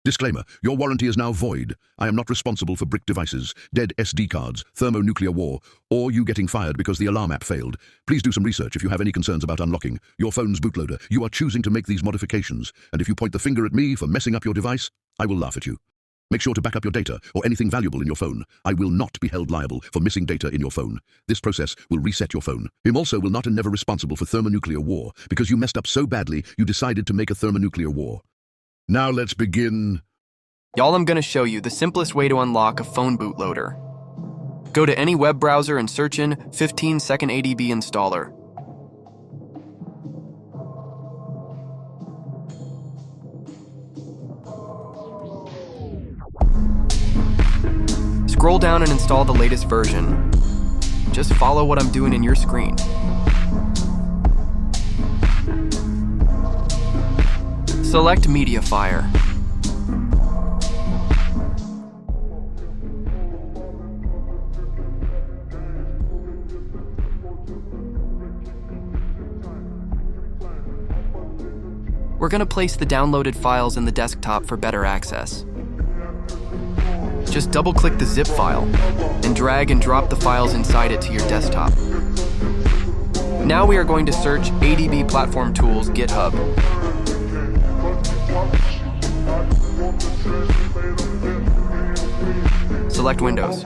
Disclaimer, your warranty is now void. I am not responsible for brick devices, dead SD cards, thermonuclear war, or you getting fired because the alarm app failed. Please do some research if you have any concerns about unlocking your phone's bootloader. You are choosing to make these modifications, and if you point the finger at me for messing up your device, I will laugh at you. Make sure to back up your data or anything valuable in your phone. I will not be held liable for missing data in your phone. This process will reset your phone. I'm also will not and never responsible for thermonuclear war because you messed up so badly you decided to make a thermonuclear war. Now let's begin. Y'all, I'm gonna show you the simplest way to unlock a phone bootloader. Go to any web browser and search in 15-second ADB installer. Scroll down and install the latest version. Just follow what I'm doing in your screen. Select Mediafire. We're going to place the downloaded files in the desktop for better access. Just double-click the zip file and drag and drop the files inside it to your desktop. Now we are going to search ADB Platform Tools GitHub. Select Windows.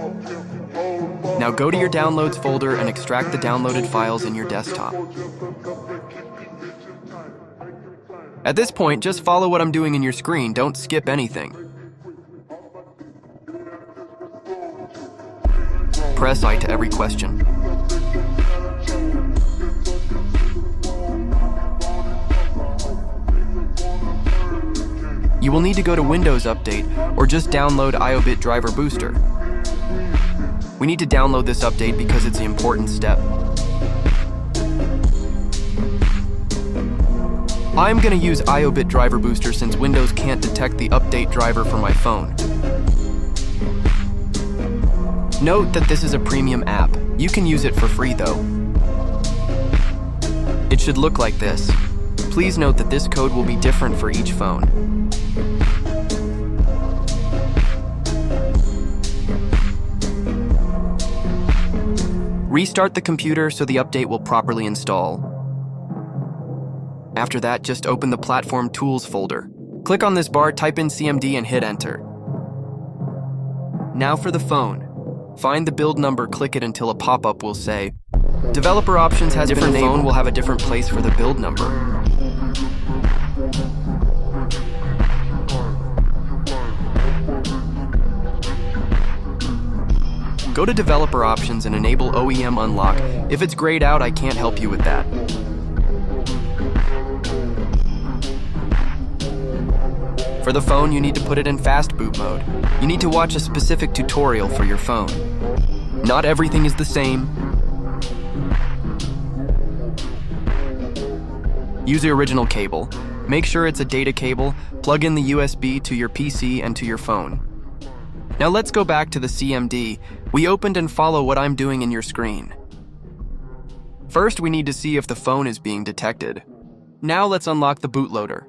Now go to your Downloads folder and extract the downloaded files in your desktop. At this point, just follow what I'm doing in your screen, don't skip anything. Press I to every question. You will need to go to Windows Update or just download IOBit Driver Booster. We need to download this update because it's an important step. I'm going to use IOBit Driver Booster since Windows can't detect the update driver for my phone. Note that this is a premium app. You can use it for free though. It should look like this. Please note that this code will be different for each phone. Restart the computer so the update will properly install. After that, just open the Platform Tools folder. Click on this bar, type in CMD and hit enter. Now for the phone. Find the build number, click it until a pop-up will say, Developer Options has been enabled. Different phone will have a different place for the build number. Go to Developer Options and enable OEM Unlock. If it's grayed out, I can't help you with that. For the phone, you need to put it in fast boot mode. You need to watch a specific tutorial for your phone. Not everything is the same. Use the original cable. Make sure it's a data cable. Plug in the USB to your PC and to your phone. Now let's go back to the CMD. We opened and follow what I'm doing in your screen. First, we need to see if the phone is being detected. Now let's unlock the bootloader.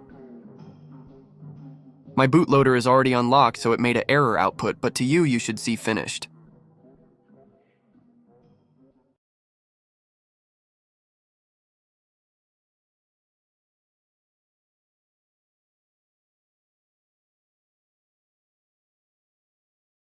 My bootloader is already unlocked, so it made an error output, but to you, you should see finished.